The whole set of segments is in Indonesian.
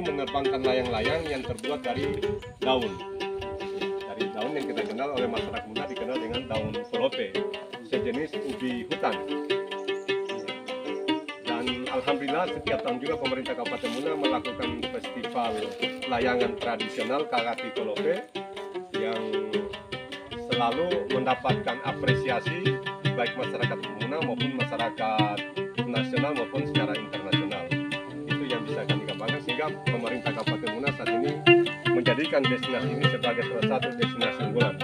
menerbangkan layang-layang yang terbuat dari daun. Dari daun yang kita kenal oleh masyarakat Muna dikenal dengan daun kolope, sejenis ubi hutan. Dan alhamdulillah setiap tahun juga pemerintah Kabupaten Muna melakukan festival layangan tradisional Kakati Kolope yang selalu mendapatkan apresiasi baik masyarakat Muna maupun masyarakat nasional maupun secara internasional. Itu yang bisa kami kembangkan sehingga pemerintah Kabupaten Muna saat ini menjadikan destinasi ini sebagai salah satu destinasi unggulan.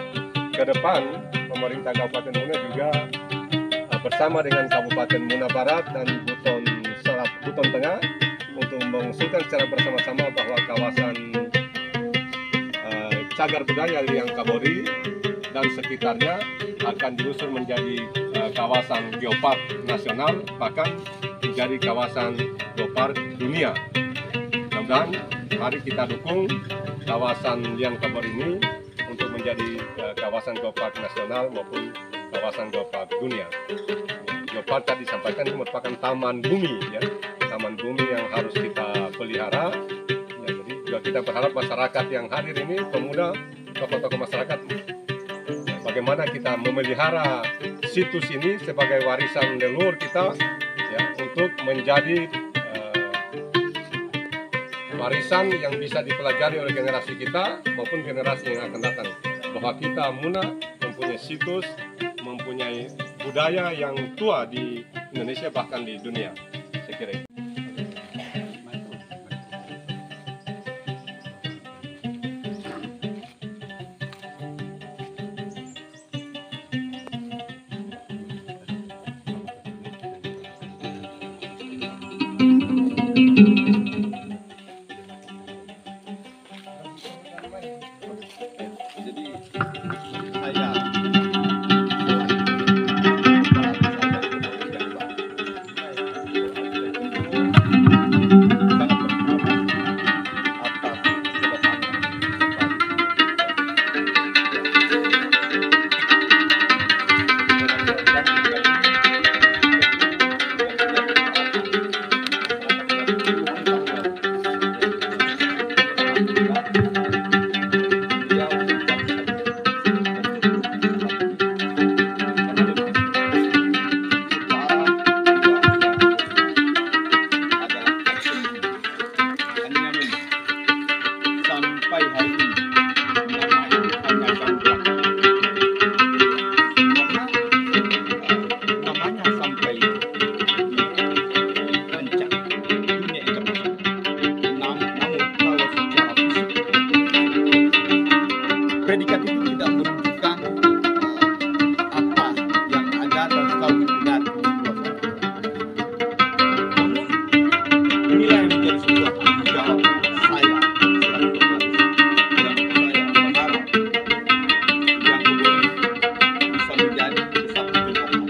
Ke depan pemerintah Kabupaten Muna juga bersama dengan Kabupaten Muna Barat dan Buton Tengah untuk mengusulkan secara bersama-sama bahwa kawasan cagar budaya Liang Kabori dan sekitarnya akan diusung menjadi kawasan geopark nasional, bahkan menjadi kawasan geopark dunia. Mudah-mudahan mari kita dukung kawasan Liang Kabori ini untuk menjadi kawasan geopark nasional maupun kawasan geopark dunia. Geopark tadi disampaikan itu merupakan taman bumi, ya, taman bumi yang harus kita pelihara. Ya, jadi juga kita berharap masyarakat yang hadir ini, pemuda, tokoh-tokoh masyarakat, bagaimana kita memelihara situs ini sebagai warisan leluhur kita, ya, untuk menjadi warisan yang bisa dipelajari oleh generasi kita maupun generasi yang akan datang. Bahwa kita Muna mempunyai situs, mempunyai budaya yang tua di Indonesia bahkan di dunia. Saya kira itu. Predikat itu tidak menunjukkan apa yang ada dan selalu benar. Namun inilah yang menjadi sebuah tanggung jawab saya selaku penulis, dan saya berharap yang Kabori bisa menjadi satu contoh,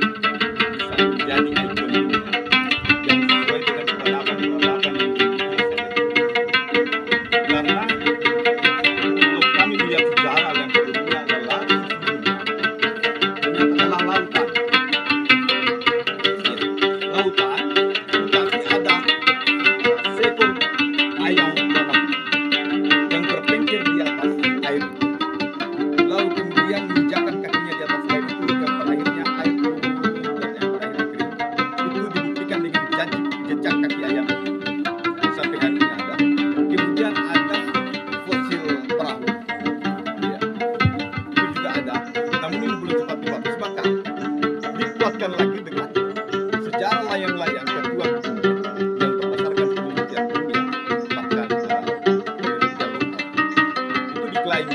bisa menjadi ikon dunia yang sesuai dengan peradaban-peradaban yang dimiliki saya. Karena kalau kami melihat sejarah yang sebelumnya adalah ternyata lautan. Lautan, tetapi ada seekor ayam dalam yang terpencil di atas air. Lalu kemudian menginjakkan kakinya di atas air itu yang pada akhirnya air turun dan yang pada akhirnya kering. Itu dibuktikan dengan jejak kaki ayam sampai hari ini ada. Kemudian ada fosil perahu. Ya, itu juga ada. Namun ini belum cepat dibahas. Maka dikuatkan lagi dengan sejarah layang-layang kedua yang berdasarkan penelitian dunia, bahkan penelitian lokal. Itu diklaim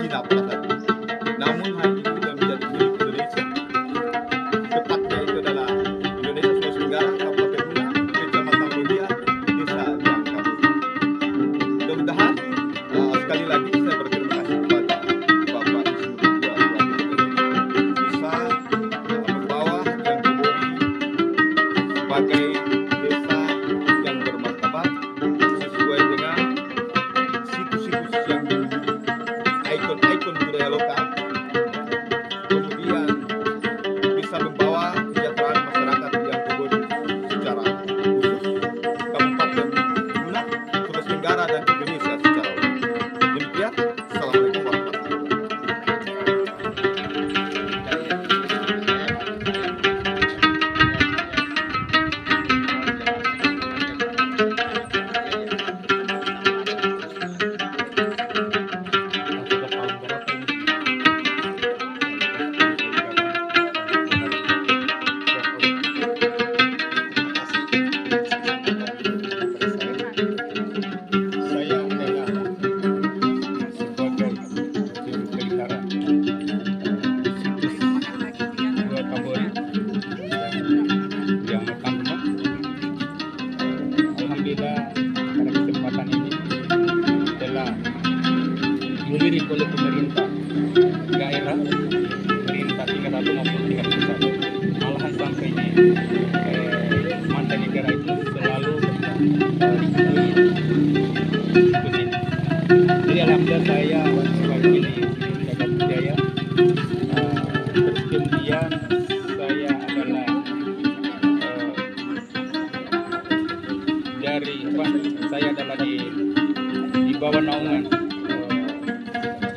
Cina pada saat itu. Namun hari ini sudah menjadi milik Indonesia. Tepatnya itu adalah Indonesia Sulawesi Tenggara, Kabupaten Muna, Kecamatan Lodia, Desa Liang Kabori. Mudah-mudahan sekali lagi saya berterima kasih kepada Bapak Isu Ketua Suami bisa membawa Liang Kabori sebagai desa yang bermartabat sesuai dengan situs-situs yang dimiliki ikon-ikon budaya lokal. Kemudian bisa membawa kesejahteraan masyarakat Liang Kabori secara khusus Kabupaten Muna, Sulawesi lihat. Assalamualaikum warahmatullahi wabarakatuh. Saya adalah sebagai juru pelihara situs Gua Kabori yang makan rumah. Alhamdulillah pada kesempatan ini telah dilirik oleh pemerintah daerah, pemerintah tingkat 1 maupun tingkat pusat. Malahan sampai di Mancanegara itu selalu diikuti. Jadi alhamdulillah saya sebagai jaga budaya, terus kemudian saya adalah saya adalah di bawah naungan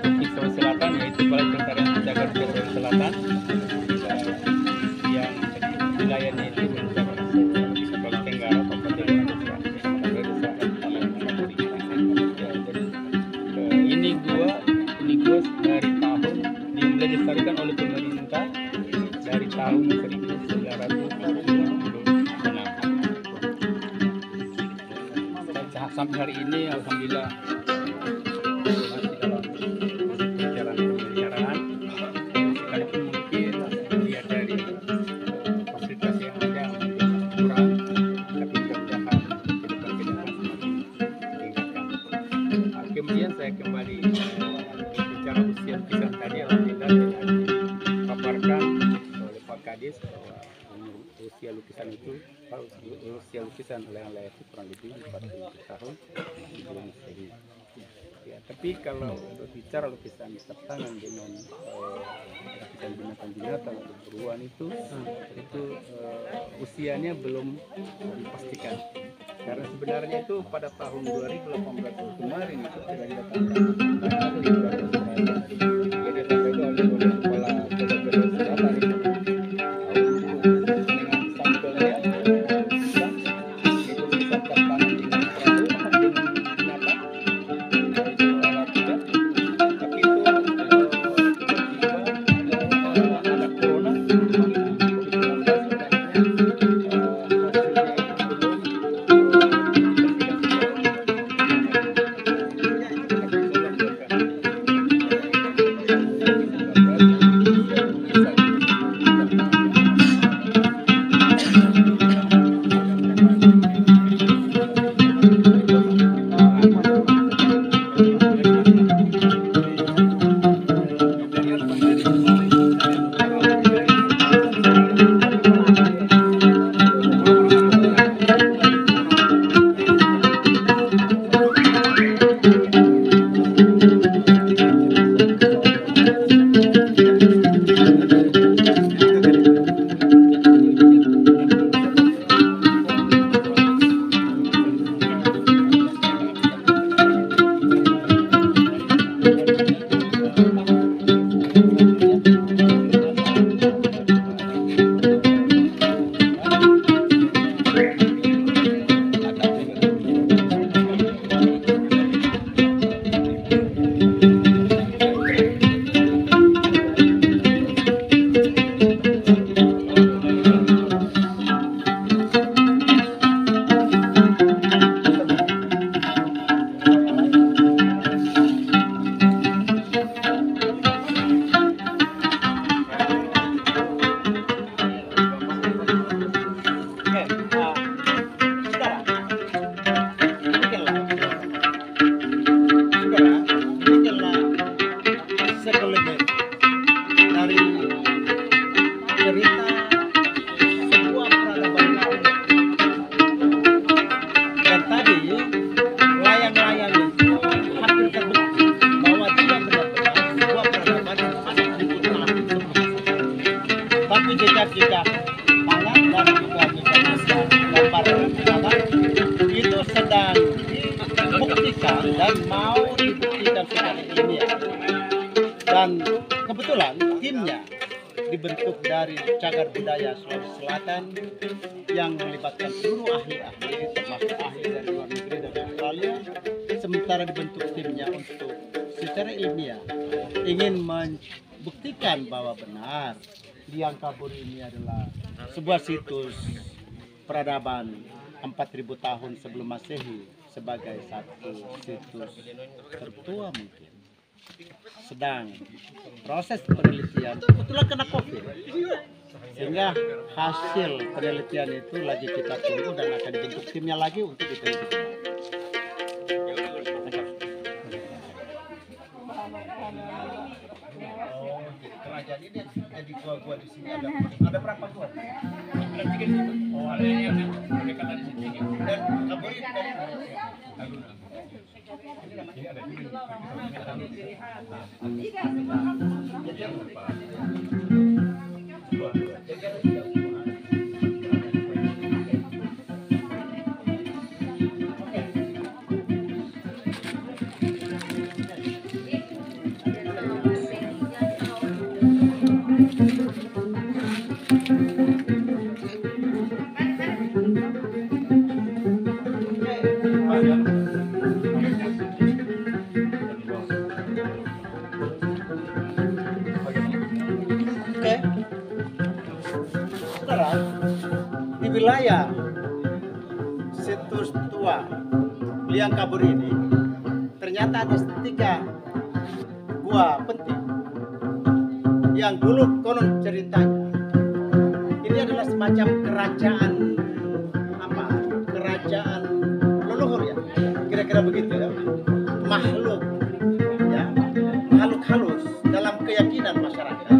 Bukit Sulawesi Selatan, yaitu Balai Pelestarian Jaga Budaya Sulawesi Selatan, yang wilayahnya itu mencapai Sulawesi Tenggara, Kabupaten ini gua dari tahun dimulai dilestarikan oleh pemerintah dari tahun 1996. Sampai hari ini alhamdulillah masih dalam perjalanan pemeliharaan. Sekalipun mungkin dilihat dari fasilitas yang ada mungkin kurang, tapi mudah-mudahan ke depan semakin meningkatkan. Kemudian saya kembali bicara usia lukisan tadi, alhamdulillah telah dipaparkan oleh Pak Kadis bahwa usia lukisan itu, usia lukisan oleh-oleh itu kurang lebih 40 tahun sebelum Masehi. Ya, tapi kalau berbicara lukisan tangan dengan lukisan binatang-binatang atau buruan itu usianya belum dipastikan. Karena sebenarnya itu pada tahun 2018 kemarin itu sudah didatangkan jadi sampai itu oleh kepala Sulawesi Selatan itu dengan sampelnya itu bisa tertanam dengan perahu dengan binatang itu alat tidak, tapi itu tiba-tiba ada corona COVID-19 hasilnya itu belum ilmiah. Dan kebetulan timnya dibentuk dari Cagar Budaya Sulawesi Selatan yang melibatkan seluruh ahli-ahli, termasuk ahli dari luar negeri dari Australia. Sementara dibentuk timnya untuk secara ilmiah ingin membuktikan bahwa benar Liang Kabur ini adalah sebuah situs peradaban 4.000 tahun sebelum Masehi sebagai satu situs tertua mungkin. Sedang proses penelitian kebetulan kena COVID, sehingga hasil penelitian itu lagi kita tunggu dan akan dibentuk timnya lagi untuk diteliti. Oh, kerajaan ini jadi gua di sini ada berapa gua? Ada 3 di situ. Oh, ada yang mereka tadi sini. Dan Kabur ini dari di wilayah situs tua Liang Kabur ini ternyata ada 3 gua penting yang dulu konon ceritanya ini adalah semacam kerajaan kerajaan leluhur ya, kira-kira begitu ya, makhluk halus dalam keyakinan masyarakat,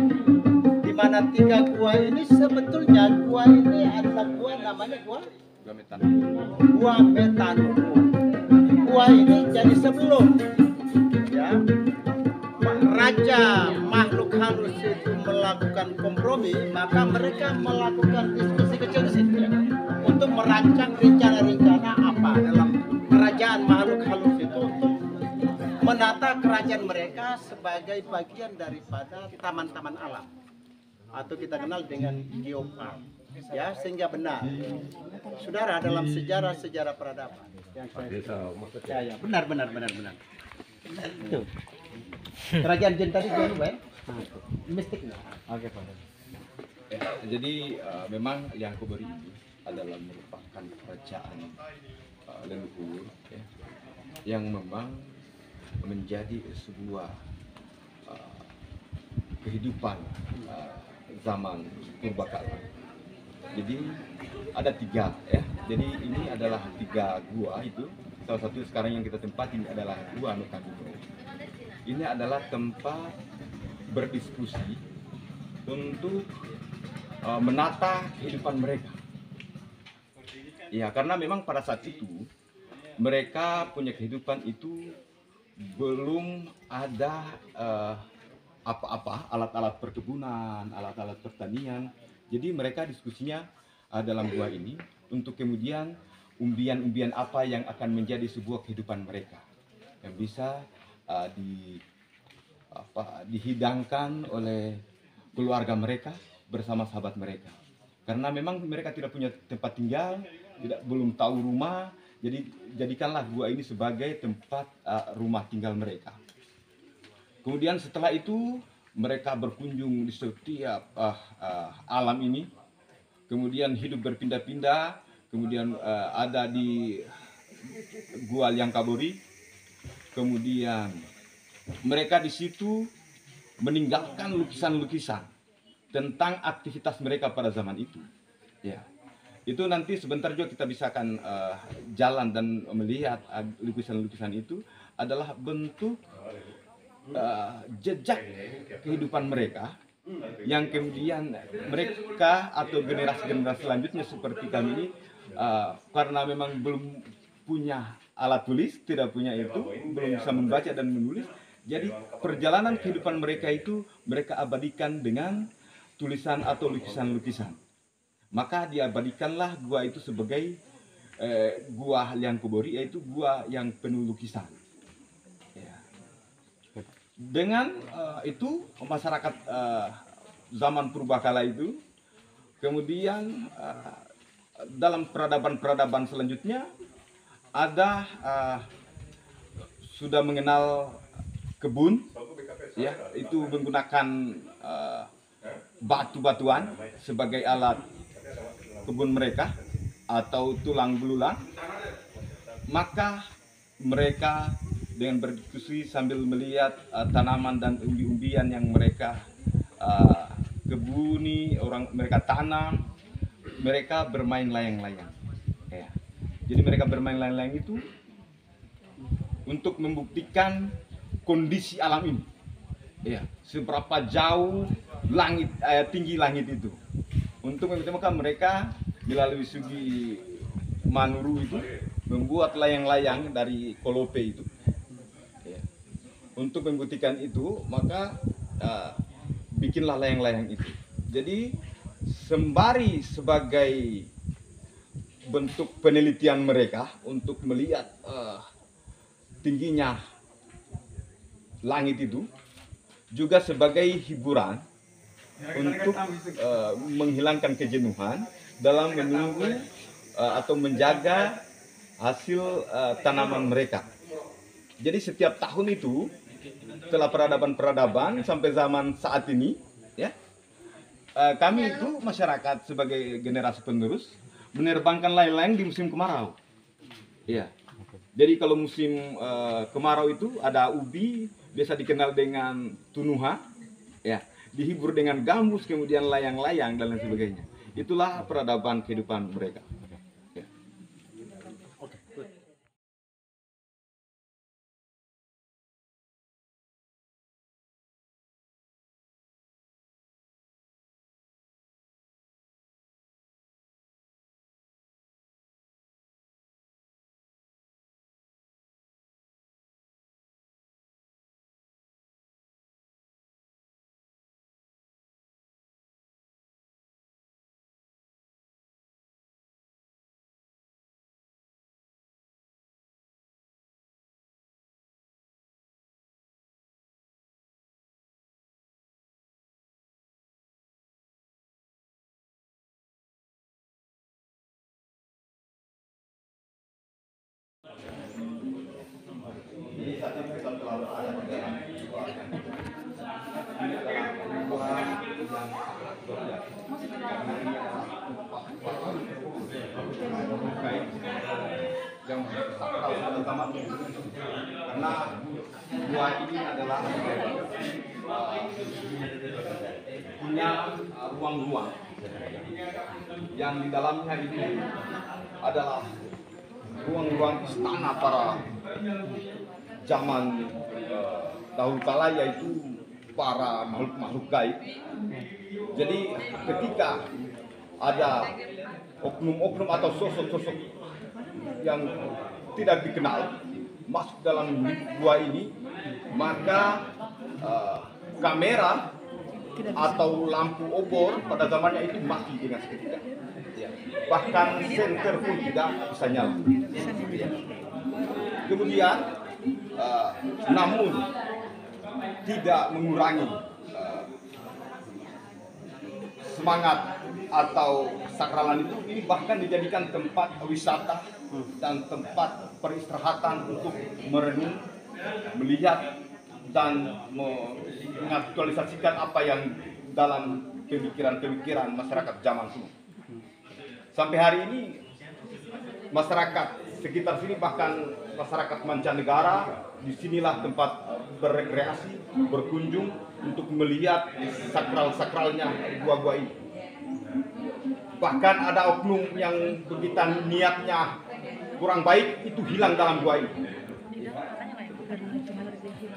di mana 3 gua ini sebetulnya gua ini adalah gua namanya gua Metanum. Gua ini jadi sebelum ya raja makhluk halus itu melakukan kompromi, maka mereka melakukan diskusi kecil di situ ya, untuk merancang rencana-rencana apa dalam kerajaan makhluk halus itu untuk menata kerajaan mereka sebagai bagian daripada taman-taman alam atau kita kenal dengan geopark ya, sehingga benar saudara dalam sejarah peradaban yang saya benar itu kerajaan Jin tadi mistik nggak? Oke, Pak. Jadi memang Liang Kabur ini adalah merupakan kerajaan leluhur ya, yang memang menjadi sebuah kehidupan zaman purbakala. Jadi ada 3 ya. Jadi ini adalah 3 gua itu. Salah satu sekarang yang kita tempati adalah Gua Metanum. Ini adalah tempat berdiskusi untuk menata kehidupan mereka. Ya, karena memang pada saat itu mereka punya kehidupan itu belum ada apa-apa, alat-alat perkebunan, alat-alat pertanian. Jadi mereka diskusinya dalam gua ini untuk kemudian umbian-umbian apa yang akan menjadi sebuah kehidupan mereka yang bisa dihidangkan oleh keluarga mereka bersama sahabat mereka. Karena memang mereka tidak punya tempat tinggal, belum tahu rumah, jadi jadikanlah gua ini sebagai tempat rumah tinggal mereka. Kemudian setelah itu mereka berkunjung di setiap alam ini, kemudian hidup berpindah-pindah, kemudian ada di Gua Liang Kaburi, kemudian mereka di situ meninggalkan lukisan-lukisan tentang aktivitas mereka pada zaman itu. Ya, itu nanti sebentar juga kita bisa akan jalan dan melihat lukisan-lukisan itu adalah bentuk jejak kehidupan mereka yang kemudian mereka atau generasi-generasi selanjutnya seperti kami ini karena memang belum punya alat tulis, tidak punya itu, belum bisa membaca dan menulis. Jadi perjalanan kehidupan mereka itu mereka abadikan dengan tulisan atau lukisan-lukisan. Maka diabadikanlah gua itu sebagai Gua Liang Kabur, yaitu gua yang penuh lukisan. Ya. Dengan itu masyarakat zaman purbakala itu kemudian dalam peradaban-peradaban selanjutnya ada sudah mengenal kebun, ya, itu menggunakan batu-batuan sebagai alat kebun mereka atau tulang belulang. Maka mereka dengan berdiskusi sambil melihat tanaman dan umbi-umbian yang mereka kebuni, mereka tanam, mereka bermain layang-layang. Ya. Jadi mereka bermain layang-layang itu untuk membuktikan kondisi alam ini. Ya, seberapa jauh langit, tinggi langit itu. Untuk membuktikan mereka melalui segi manuru itu membuat layang-layang dari kolope itu. Ya. Untuk membuktikan itu, maka bikinlah layang-layang itu. Jadi sembari sebagai bentuk penelitian mereka untuk melihat tingginya langit itu, juga sebagai hiburan untuk menghilangkan kejenuhan dalam menunggu atau menjaga hasil tanaman mereka. Jadi setiap tahun itu setelah peradaban-peradaban sampai zaman saat ini, ya, kami itu masyarakat sebagai generasi penerus menerbangkan layang-layang di musim kemarau. Ya. Jadi kalau musim kemarau itu ada ubi, biasa dikenal dengan tunuha, ya, dihibur dengan gambus, kemudian layang-layang dan lain sebagainya. Itulah peradaban kehidupan mereka. Ya. Yang pertama karena gua ini adalah punya ruang-ruang yang di dalamnya ini adalah ruang-ruang istana para zaman dahulu kala, yaitu para makhluk-makhluk gaib. Jadi ketika ada oknum-oknum atau sosok-sosok yang tidak dikenal masuk dalam gua ini, maka kamera atau lampu obor pada zamannya itu mati dengan seketika. Bahkan senter pun tidak bisa nyala. Kemudian namun tidak mengurangi semangat atau sakralan itu. Ini bahkan dijadikan tempat wisata dan tempat peristirahatan untuk merenung, melihat dan mengaktualisasikan apa yang dalam pemikiran-pemikiran masyarakat zaman dulu. Sampai hari ini masyarakat sekitar sini, bahkan masyarakat mancanegara, disinilah tempat berrekreasi, berkunjung untuk melihat sakral-sakralnya gua-gua ini. Bahkan ada oknum yang begitu niatnya kurang baik itu hilang dalam gua ini.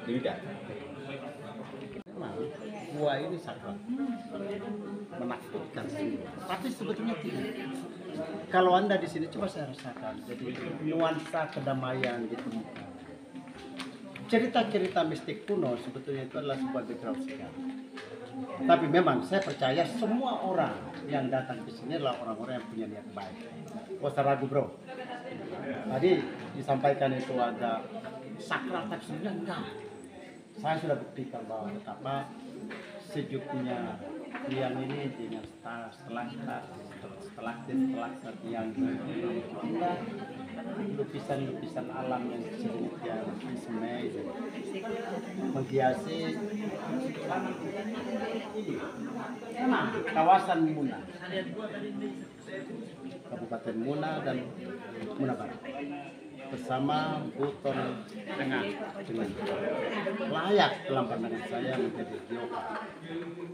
Demikian. Gua ini sakral, menakutkan sih, tapi sebetulnya tidak. Kalau Anda di sini coba saya rasakan, jadi nuansa kedamaian ditemukan. Cerita-cerita mistik kuno sebetulnya itu adalah sebuah background sekali. Tapi memang saya percaya semua orang yang datang ke sini adalah orang-orang yang punya niat baik. Oh, saya ragu bro. Tadi disampaikan itu ada sakral, tapi sebenarnya enggak. saya sudah buktikan bahwa betapa sejuknya tiang ini dengan stalaktit yang indah, lukisan-lukisan alam yang sedemikian amazing menghiasi kawasan Muna, Kabupaten Muna dan Muna Barat bersama Buton Tengah layak dalam pandangan saya menjadi geopark.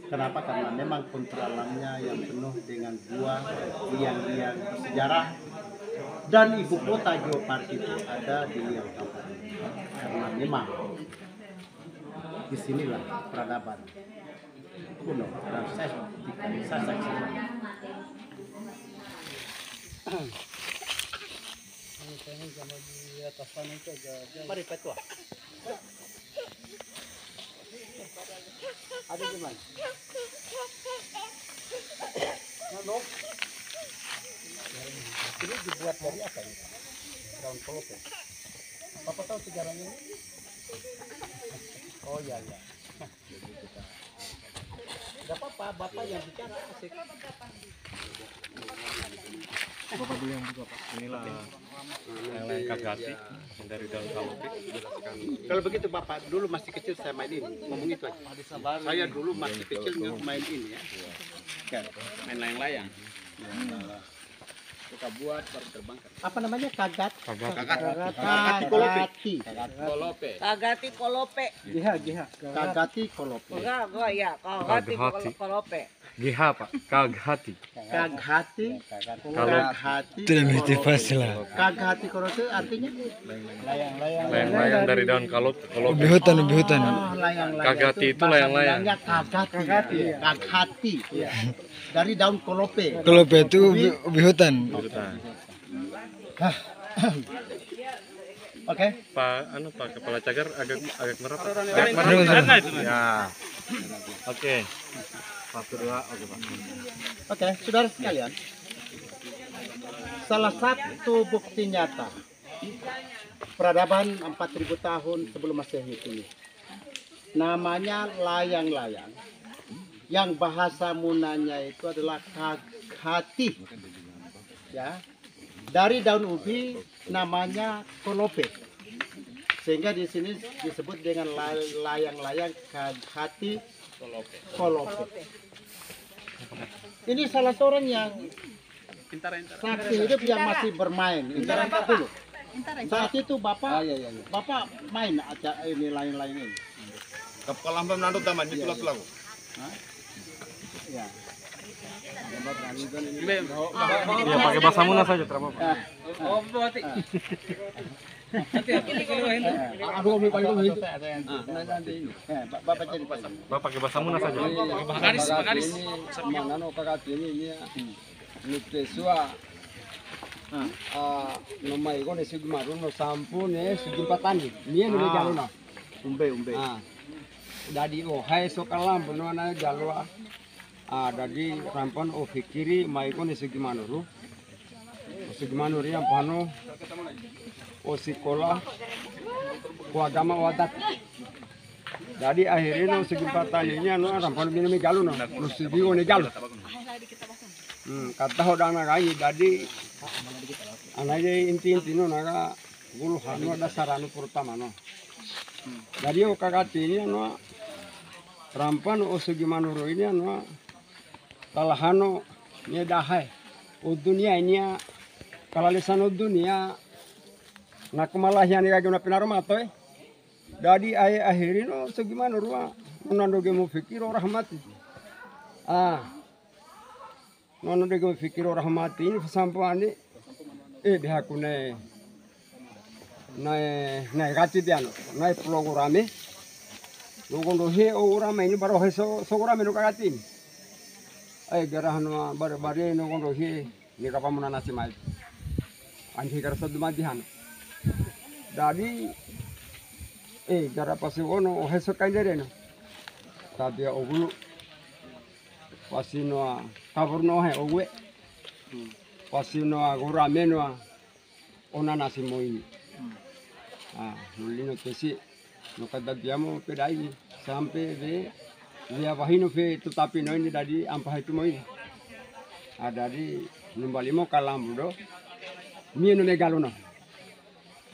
Kenapa? Karena memang kontur alamnya yang penuh dengan gua, liang-liang sejarah, dan ibu kota geopark itu ada di Liang Kampar. Karena memang disinilah peradaban kuno dan saya saksikan. Mari Pak. Ada di mana? Nano. Ini dibuat dari apa ini? Daun kelop ya? Bapak tahu sejarahnya? Oh iya. Tidak apa-apa, Bapak yang bicara asik. Bapak dulu yang buka Pak. Inilah yang kagati yang dari daun kalotik. Kalau begitu Bapak, dulu masih kecil saya main ini, ngomong itu aja. Saya dulu masih kecil main ini ya. Main layang-layang. Suka buat baru terbangkan. Apa namanya? Kagat. Kolope. Kagati kolope. Kagati kolope. Enggak ya, kagati kolope. GH Pak, kaghati. Kaghati. Kaghati kolope artinya Layang-layang dari daun kalotik. Ubi hutan. layang-layang. Kagati itu layang-layang. Kaghati. Dari daun kolope. Kolope itu ubi hutan. Oke. Pak kepala cagar agak merah Pak. Agak merah. Ya. Oke. 1, 2, oke Pak. Oke, saudara sekalian. Salah satu bukti nyata peradaban 4000 tahun sebelum Masehi ini namanya layang-layang, yang bahasa Munanya itu adalah kaghati. Ya. Dari daun ubi namanya kolope. Sehingga di sini disebut dengan layang-layang kaghati kolope. Ini salah seorang yang saksi hidup yang masih bermain. Intar dulu. Saat itu Bapak Bapak main aja ini layang-layang ini. Kapal lambat menanduk taman di pulau-pulau. Ya. Ya pakai bahasa Muna saja terapa Pak. Bapak jadi Bapak pakai bahasa Muna saja. Bakaris. Manano kakati ini nutesua. Nomai ko ne sigmaru no sampu ne sigipatani. Ni ne jaluna. umbe. Dadi hai sokalam bono na jalwa. Dadi rampon fikiri mai ko ne sigimanuru. Sigimanuru yang pano sekolah ko agama wadat. Jadi akhirnya segempatan ini rampon minum jalu sigi ne jalu. Kata hodana kai jadi anaknya inti naga gulu hanu ada saranu pertama no. Jadi kakati ini rampon segimanuru ini kalahano ni dahai dunia ini kalalisan dunia nak malahian ni kaguna pinarmato Jadi akhirnya segimana ruang nando gemu fikir orang rahmati. Nando gemu fikir orang rahmati ini sampai dia aku naik kacit dia naik pulau rame. Logon dohe orang ini baru so rame nu kagatin. Gerahan baru logon dohe ni kapal mana nasi mai. Anjing kerasa dumadihan. Jadi gara pasi ono heso kanjere no. Tapi ogulu pasi no kabur no he ogwe. Pasi no agora meno ona nasi moi. Nulino tesi Nukadagyamu pedai sampai dia wahino fe tetapi no ini dari ampah itu mo ini. Ada di numbalimo kalam do. Mie no negalo no.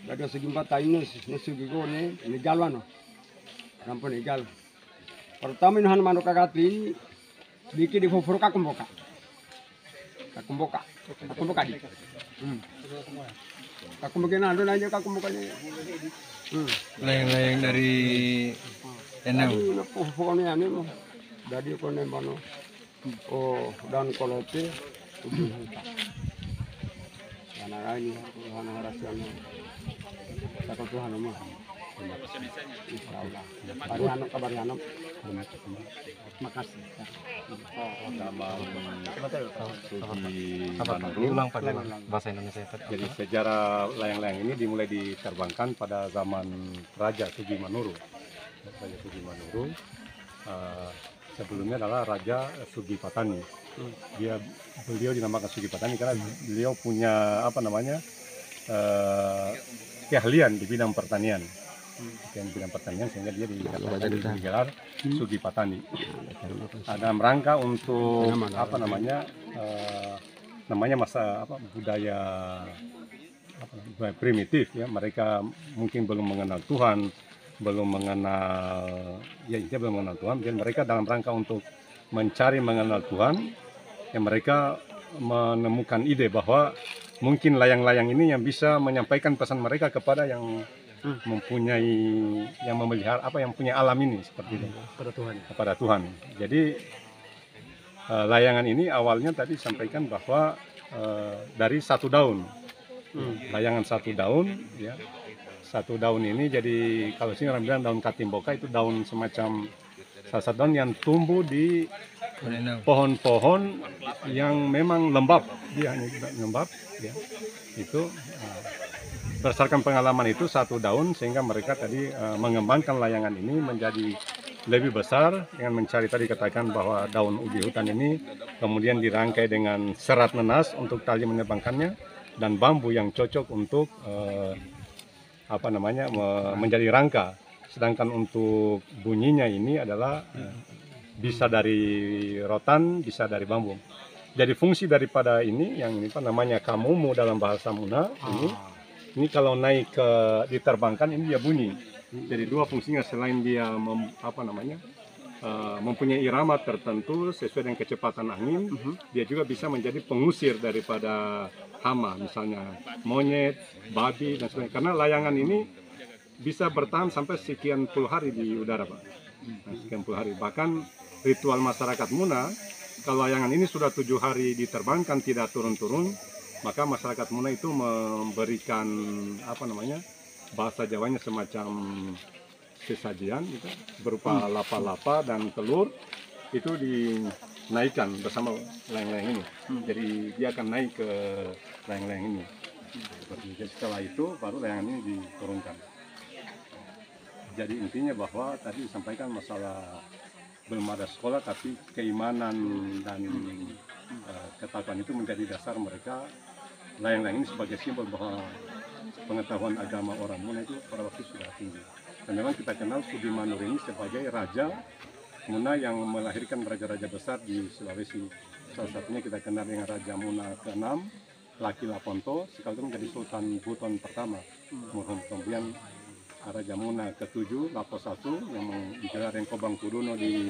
Dado segi empat tayo no segi go ne negalo no. Rampo negalo. Pertama ino han mano kagati biki di foforo kakumboka. Kakumboka di. Kakumboka na ando na aja kakumbokanya. Layang-layang dari Enau. Pokoknya ini mah dari konen mano dan kolote karena ini Tuhan harasiannya kata Tuhan mah insyaallah hari kabar hanap makasih Nama Sugi Manurung. bahasa Indonesia. Jadi sejarah layang-layang ini dimulai diterbangkan pada zaman Raja Sugi Manurung. Raja Sugi Manurung sebelumnya adalah Raja Sugi Patani. Beliau dinamakan Sugi Patani karena beliau punya keahlian di bidang pertanian. Sehingga dia digelar Sugi Patani. Dalam rangka untuk budaya primitif ya, mereka mungkin belum mengenal Tuhan, belum mengenal Tuhan, dan mereka dalam rangka untuk mencari mengenal Tuhan, ya mereka menemukan ide bahwa mungkin layang-layang ini yang bisa menyampaikan pesan mereka kepada yang yang memelihara yang punya alam ini seperti itu kepada Tuhan. Jadi layangan ini awalnya tadi sampaikan bahwa dari satu daun, layangan satu daun ya. Satu daun ini jadi kalau sini orang bilang daun katimboka, itu daun semacam salah satu daun yang tumbuh di pohon-pohon yang memang lembab, dia hanya lembab ya. Itu berdasarkan pengalaman itu satu daun, sehingga mereka tadi mengembangkan layangan ini menjadi lebih besar dengan mencari tadi katakan bahwa daun ubi hutan ini kemudian dirangkai dengan serat nenas untuk tali menerbangkannya dan bambu yang cocok untuk menjadi rangka. Sedangkan untuk bunyinya ini adalah bisa dari rotan, bisa dari bambu. Jadi fungsi daripada ini yang ini namanya kamumu dalam bahasa Muna ini kalau naik ke diterbangkan ini dia bunyi. Jadi dua fungsinya, selain dia mempunyai irama tertentu sesuai dengan kecepatan angin, dia juga bisa menjadi pengusir daripada hama, misalnya monyet, babi dan sebagainya. Karena layangan ini bisa bertahan sampai sekian puluh hari di udara, Pak. Sekian puluh hari. Bahkan ritual masyarakat Muna, kalau layangan ini sudah 7 hari diterbangkan tidak turun-turun, maka masyarakat Muna itu memberikan bahasa Jawanya semacam sesajian gitu, berupa lapa-lapa dan telur, itu dinaikkan bersama layang-layang ini. Jadi dia akan naik ke layang-layang ini. Jadi setelah itu baru layangan ini diturunkan. Jadi intinya bahwa tadi disampaikan masalah belum ada sekolah, tapi keimanan dan ketakwaan itu menjadi dasar mereka. Layang-layang ini sebagai simbol bahwa pengetahuan agama orang Muna itu pada waktu sudah tinggi. Dan memang kita kenal Sugi Manurung ini sebagai raja Muna yang melahirkan raja-raja besar di Sulawesi. Salah satunya kita kenal dengan Raja Muna ke-6, Laki Laponto, sekaligus menjadi Sultan Buton pertama. Kemudian Raja Muna ke-7, Lapo I, yang digelar Kobang Kuduno di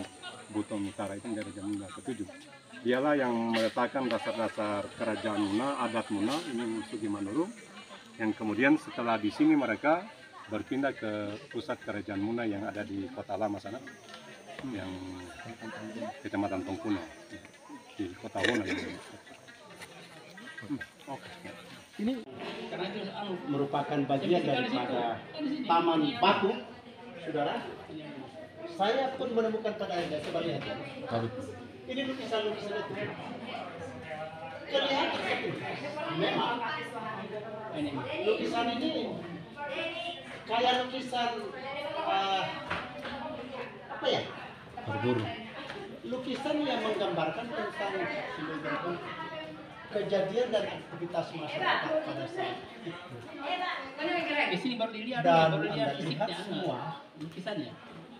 Buton Utara, itu menjadi Raja Muna ke-7. Dialah yang meletakkan dasar-dasar kerajaan Muna, adat Muna, ini Sugi Manurung, yang kemudian setelah di sini mereka berpindah ke pusat kerajaan Muna yang ada di Kota Lama sana, yang Kecamatan Tongkuno, di Kota Muna. Ini karena itu merupakan bagian daripada Taman Batu, saudara. Saya pun menemukan pada Anda sebagai ini lukisan-lukisan itu kelihatan memang lukisan ini kayak lukisan lukisan yang menggambarkan tentang simbol kejadian dan aktivitas masyarakat pada saat itu. Di sini baru dilihat, Dan baru Anda lihat lihat fisiknya, semua lukisannya.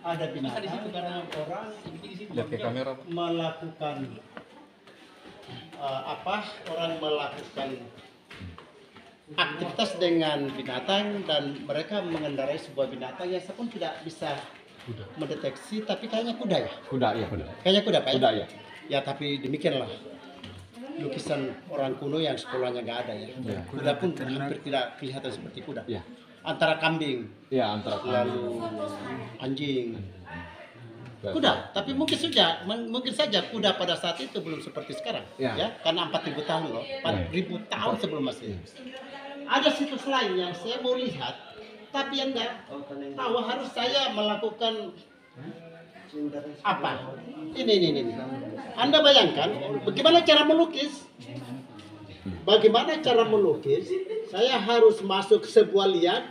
ada binatang Di situ. karena orang Di situ. Lihat ke kamera, Pak. melakukan orang melakukan aktivitas dengan binatang dan mereka mengendarai sebuah binatang yang saya pun tidak bisa mendeteksi, tapi kayaknya kuda ya? Kuda ya. Kayaknya kuda Pak ya? Kuda ya. Ya tapi demikianlah lukisan orang kuno yang sekolahnya nggak ada ya. Kuda pun hampir tidak kelihatan seperti kuda. Ya. Antara kambing, Ya antara lalu anjing, kuda. Tapi mungkin saja kuda pada saat itu belum seperti sekarang, Ya. ya, karena 4.000 tahun loh, 4.000 tahun sebelum Masehi. Ada situs lain yang saya mau lihat, tapi Anda tahu harus saya melakukan apa? Ini. Anda bayangkan bagaimana cara melukis? Bagaimana cara melukis? Saya harus masuk sebuah liang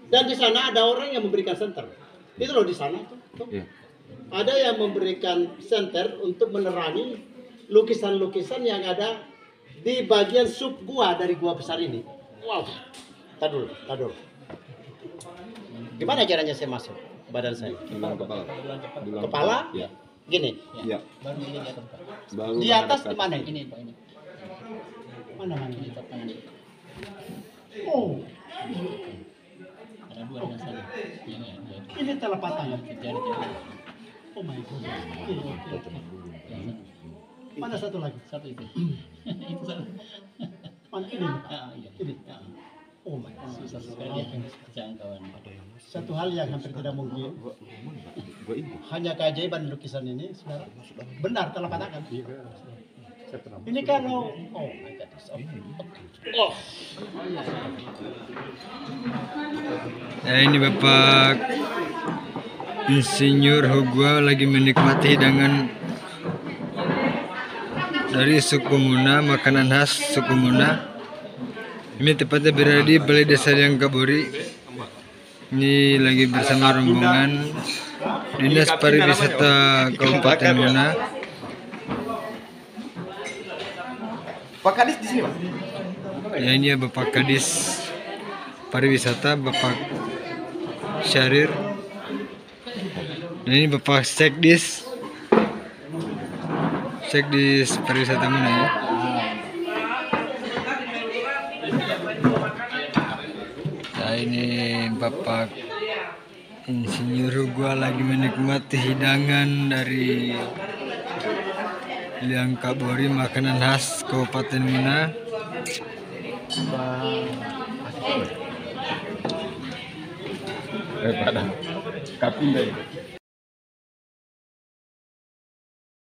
dan di sana ada orang yang memberikan senter. Itu loh di sana tuh. Iya. Ada yang memberikan senter untuk menerangi lukisan-lukisan yang ada di bagian sub gua dari gua besar ini. Wow. Tar dulu. Gimana caranya saya masuk badan saya? Dulang kepala. Kepala? Ya. Gini. Ya. Baru dilihat Pak. Baru Di atas di mana ini? Ini Pak ini. Mana? Ini Pak tangan ini. Oh, Ada dua dengan sana. Yang ini telapak tangan. jari. Oh my god. Mana satu lagi? Satu itu. Itu satu. Mana ini? Iya. Ini. Oh my god. Susah sekali jangkauan. Satu hal yang hampir tidak mungkin. Hanya keajaiban lukisan ini, saudara. Benar telapak tangan. Ini kalau oh my god. Oh. Nah, ini Bapak Insinyur Hugua lagi menikmati hidangan dari suku Muna, makanan khas suku Muna. Ini tepatnya berada di Balai Desa Liangkabori. Ini lagi bersama rombongan Dinas Pariwisata Kabupaten Muna. Pak Kadis di sini, Pak. Ya, ini ya Bapak Kadis Pariwisata, Bapak Syahrir. Dan ini Bapak Sekdis Pariwisata Muna ya. Nah, ini Bapak Insinyur Hugua lagi menikmati hidangan dari Liangkabori, makanan khas Kabupaten Muna. Pada Kapinda.